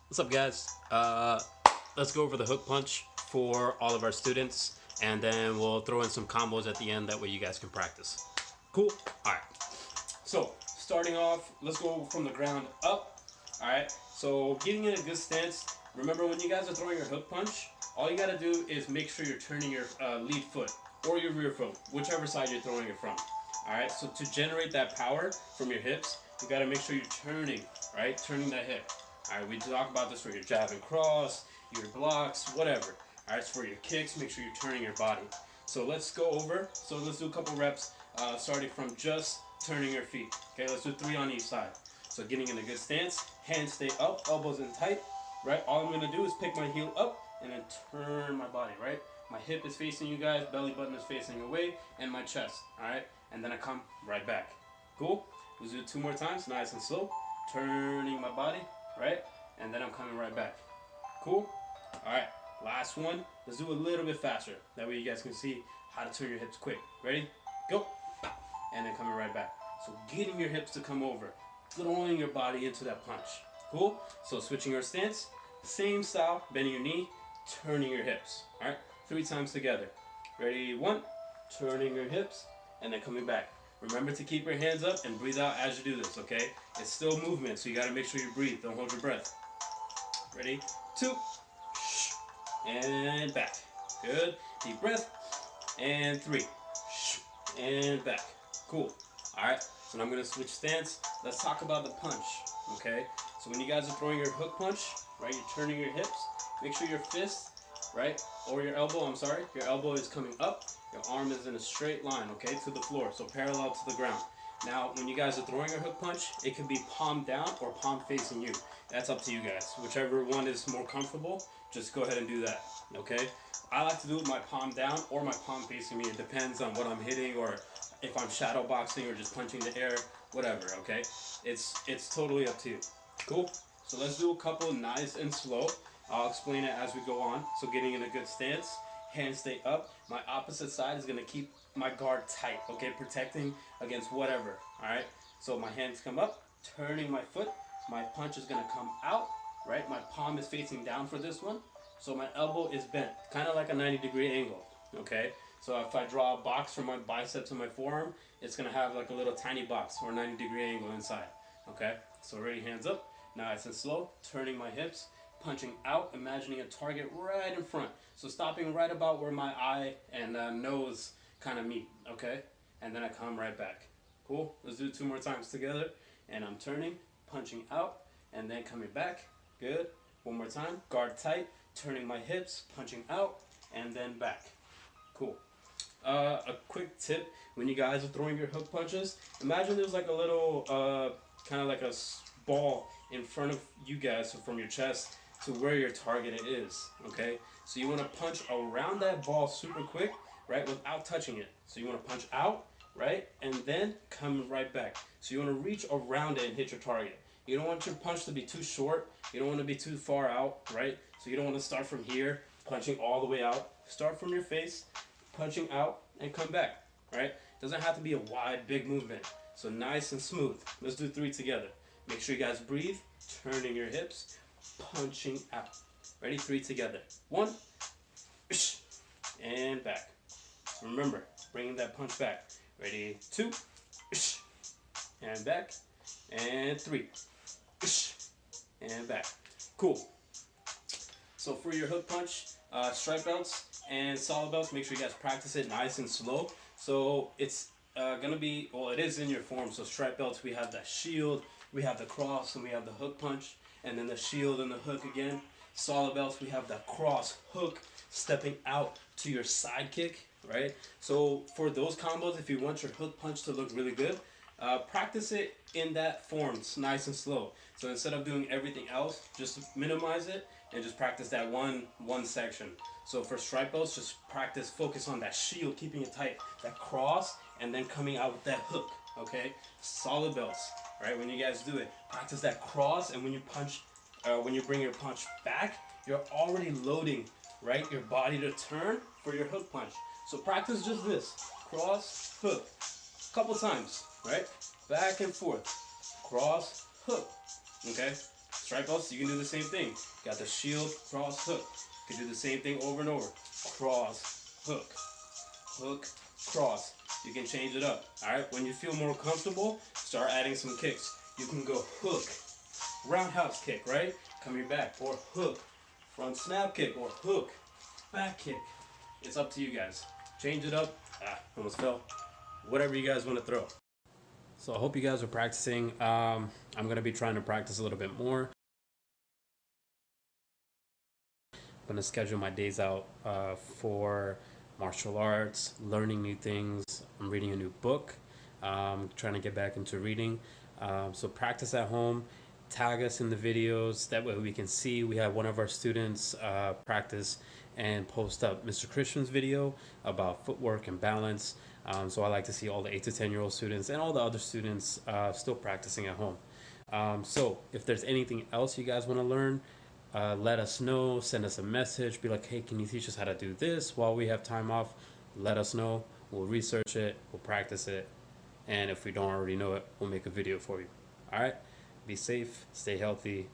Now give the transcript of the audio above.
What's up, guys? Let's go over the hook punch for all of our students, and then we'll throw in some combos at the end. That way, you guys can practice. Cool. All right. So, starting off, let's go from the ground up. All right. So, getting in a good stance. Remember, when you guys are throwing your hook punch, all you gotta do is make sure you're turning your lead foot or your rear foot, whichever side you're throwing it from. All right. So, to generate that power from your hips, you gotta make sure you're turning, right? Turning that hip. Alright, we talk about this for your jab and cross, your blocks, whatever. Alright, it's for your kicks, make sure you're turning your body. So let's go over. So let's do a couple reps, starting from just turning your feet. Okay, let's do 3 on each side. So getting in a good stance, hands stay up, elbows in tight, right? All I'm gonna do is pick my heel up and then turn my body, right? My hip is facing you guys, belly button is facing away, and my chest, alright? And then I come right back. Cool? Let's do it 2 more times, nice and slow. Turning my body, right? And then I'm coming right back. Cool? Alright, last one. Let's do a little bit faster. That way you guys can see how to turn your hips quick. Ready? Go! And then coming right back. So getting your hips to come over. Throwing your body into that punch. Cool? So switching your stance. Same style. Bending your knee. Turning your hips. Alright? 3 times together. Ready? 1. Turning your hips. And then coming back. Remember to keep your hands up and breathe out as you do this, okay? It's still movement, so you gotta make sure you breathe. Don't hold your breath. Ready? 2. And back. Good. Deep breath. And 3. And back. Cool. Alright, so now I'm gonna switch stance. Let's talk about the punch, okay? So when you guys are throwing your hook punch, right, you're turning your hips. Make sure your fist, right, or your elbow, your elbow is coming up. Your arm is in a straight line, okay, to the floor, so parallel to the ground. Now, when you guys are throwing your hook punch, it can be palm down or palm facing you. That's up to you guys. Whichever one is more comfortable, just go ahead and do that, okay? I like to do it my palm down or my palm facing me. It depends on what I'm hitting or if I'm shadow boxing or just punching the air, whatever, okay? It's totally up to you. Cool? So let's do a couple nice and slow. I'll explain it as we go on. So getting in a good stance. Hands stay up. My opposite side is going to keep my guard tight, okay? Protecting against whatever, all right? So my hands come up, turning my foot. My punch is going to come out, right? My palm is facing down for this one. So my elbow is bent, kind of like a 90-degree angle, okay? So if I draw a box from my biceps and my forearm, it's going to have like a little tiny box or 90-degree angle inside, okay? So ready, hands up. Nice and slow, turning my hips. Punching out, imagining a target right in front. So stopping right about where my eye and nose kind of meet, okay? And then I come right back. Cool? Let's do it 2 more times together. And I'm turning, punching out, and then coming back. Good. 1 more time. Guard tight, turning my hips, punching out, and then back. Cool. A quick tip, when you guys are throwing your hook punches, imagine there's like a little, kind of like a ball in front of you guys, so from your chest to where your target is, okay? So you want to punch around that ball super quick, right, without touching it. So you want to punch out, right, and then come right back. So you want to reach around it and hit your target. You don't want your punch to be too short. You don't want to be too far out, right? So you don't want to start from here, punching all the way out. Start from your face, punching out, and come back, right? Doesn't have to be a wide, big movement. So nice and smooth. Let's do 3 together. Make sure you guys breathe, turning your hips, punching out. Ready? 3 together. 1, and back. Remember, bringing that punch back. Ready? 2, and back, and 3, and back. Cool. So for your hook punch, stripe belts and solid belts, make sure you guys practice it nice and slow. So it's gonna be, well, it is in your form. So stripe belts, we have that shield, we have the cross, and we have the hook punch, and then the shield and the hook again. Solid belts, we have the cross, hook, stepping out to your side kick, right? So for those combos, if you want your hook punch to look really good, practice it in that form. It's nice and slow. So instead of doing everything else, just minimize it and just practice that one section. So for stripe belts, just practice, focus on that shield, keeping it tight, that cross, and then coming out with that hook, okay? Solid belts, right? When you guys do it, practice that cross, and when you punch, when you bring your punch back, you're already loading, right, your body to turn for your hook punch. So practice just this, cross, hook, a couple times, right? Back and forth, cross, hook, okay? Stripe outs, you can do the same thing. Got the shield, cross, hook. You can do the same thing over and over. Cross, hook, hook, cross. You can change it up. Alright, when you feel more comfortable, start adding some kicks. You can go hook, roundhouse kick, right? Coming back, or hook, front snap kick, or hook, back kick. It's up to you guys. Change it up. Almost fell. Whatever you guys want to throw. So I hope you guys are practicing. I'm going to be trying to practice a little bit more. I'm going to schedule my days out for martial arts, learning new things. I'm reading a new book. Trying to get back into reading. So practice at home. Tag us in the videos. That way we can see. We have one of our students practice and post up Mr. Christian's video about footwork and balance. So I like to see all the 8 to 10-year-old students and all the other students still practicing at home. So if there's anything else you guys want to learn, let us know. Send us a message. Be like, hey, can you teach us how to do this while we have time off? Let us know. We'll research it. We'll practice it. And if we don't already know it, we'll make a video for you. All right? Be safe. Stay healthy.